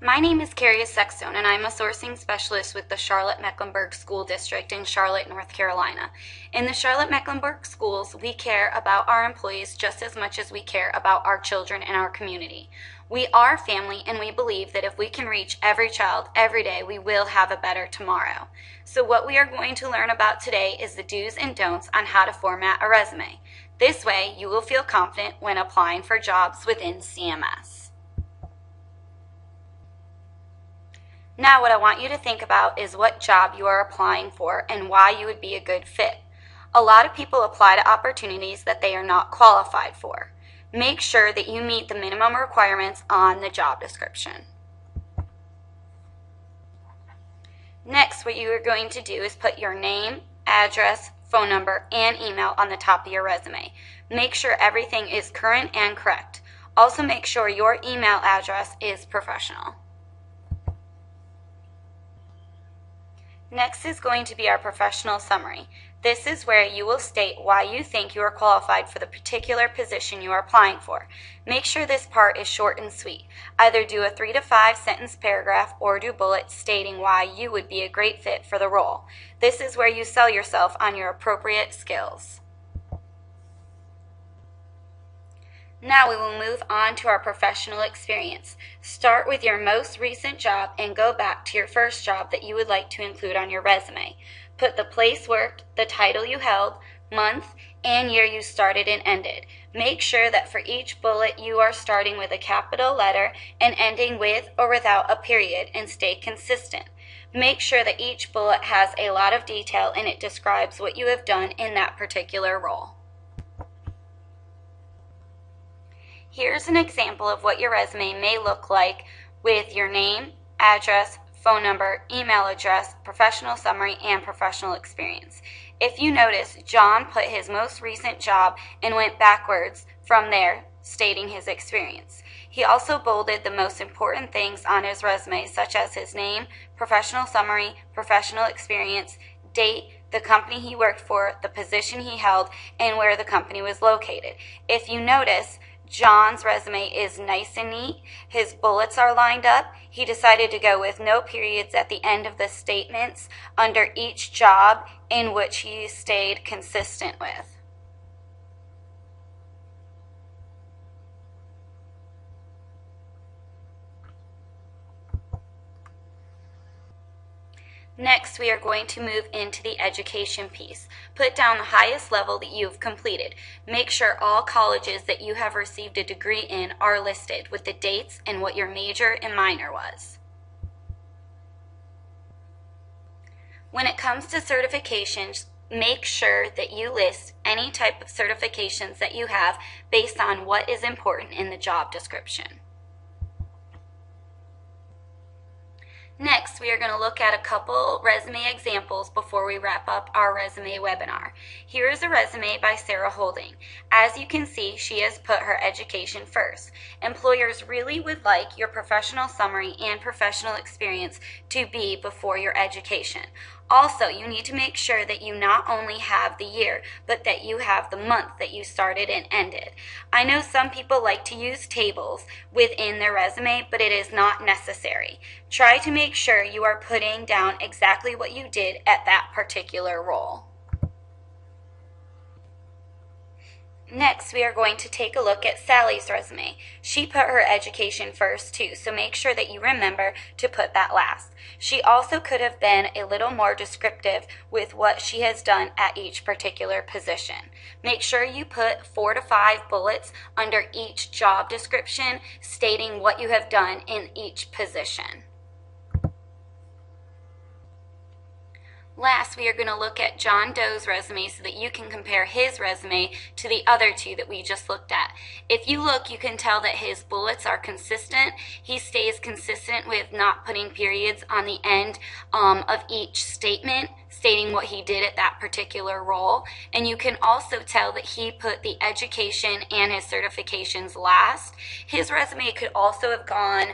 My name is Carrie Sexton, and I'm a sourcing specialist with the Charlotte-Mecklenburg School District in Charlotte, North Carolina. In the Charlotte-Mecklenburg schools, we care about our employees just as much as we care about our children and our community. We are family, and we believe that if we can reach every child every day, we will have a better tomorrow. So what we are going to learn about today is the do's and don'ts on how to format a resume. This way, you will feel confident when applying for jobs within CMS. Now what I want you to think about is what job you are applying for and why you would be a good fit. A lot of people apply to opportunities that they are not qualified for. Make sure that you meet the minimum requirements on the job description. Next, what you are going to do is put your name, address, phone number, and email on the top of your resume. Make sure everything is current and correct. Also make sure your email address is professional. Next is going to be our professional summary. This is where you will state why you think you are qualified for the particular position you are applying for. Make sure this part is short and sweet. Either do a 3 to 5 sentence paragraph or do bullets stating why you would be a great fit for the role. This is where you sell yourself on your appropriate skills. Now we will move on to our professional experience. Start with your most recent job and go back to your first job that you would like to include on your resume. Put the place worked, the title you held, month, and year you started and ended. Make sure that for each bullet you are starting with a capital letter and ending with or without a period, and stay consistent. Make sure that each bullet has a lot of detail and it describes what you have done in that particular role. Here's an example of what your resume may look like with your name, address, phone number, email address, professional summary, and professional experience. If you notice, John put his most recent job and went backwards from there, stating his experience. He also bolded the most important things on his resume, such as his name, professional summary, professional experience, date, the company he worked for, the position he held, and where the company was located. If you notice, John's resume is nice and neat. His bullets are lined up. He decided to go with no periods at the end of the statements under each job, in which he stayed consistent with. Next, we are going to move into the education piece. Put down the highest level that you've completed. Make sure all colleges that you have received a degree in are listed with the dates and what your major and minor was. When it comes to certifications, make sure that you list any type of certifications that you have based on what is important in the job description. Next, we are going to look at a couple resume examples before we wrap up our resume webinar. Here is a resume by Sarah Holding. As you can see, she has put her education first. Employers really would like your professional summary and professional experience to be before your education. Also, you need to make sure that you not only have the year, but that you have the month that you started and ended. I know some people like to use tables within their resume, but it is not necessary. Try to make sure you are putting down exactly what you did at that particular role. Next, we are going to take a look at Sally's resume. She put her education first too, so make sure that you remember to put that last. She also could have been a little more descriptive with what she has done at each particular position. Make sure you put 4 to 5 bullets under each job description stating what you have done in each position. Last, we are going to look at John Doe's resume so that you can compare his resume to the other two that we just looked at. If you look, you can tell that his bullets are consistent. He stays consistent with not putting periods on the end of each statement, stating what he did at that particular role. And you can also tell that he put the education and his certifications last. His resume could also have gone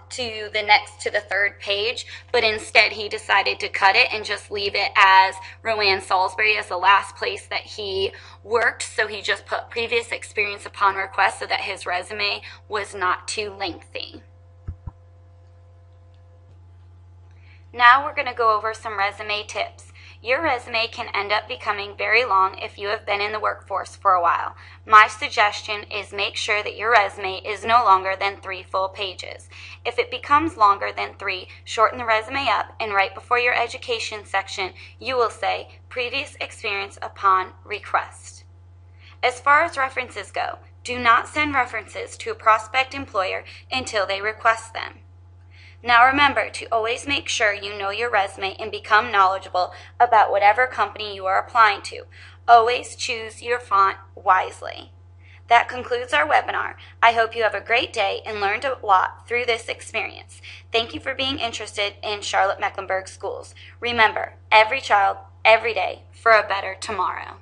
to the third page, but instead he decided to cut it and just leave it as Rowan Salisbury as the last place that he worked. So he just put previous experience upon request so that his resume was not too lengthy. Now we're going to go over some resume tips. Your resume can end up becoming very long if you have been in the workforce for a while. My suggestion is make sure that your resume is no longer than 3 full pages. If it becomes longer than 3, shorten the resume up, and right before your education section, you will say previous experience upon request. As far as references go, do not send references to a prospect employer until they request them. Now remember to always make sure you know your resume and become knowledgeable about whatever company you are applying to. Always choose your font wisely. That concludes our webinar. I hope you have a great day and learned a lot through this experience. Thank you for being interested in Charlotte-Mecklenburg schools. Remember, every child, every day, for a better tomorrow.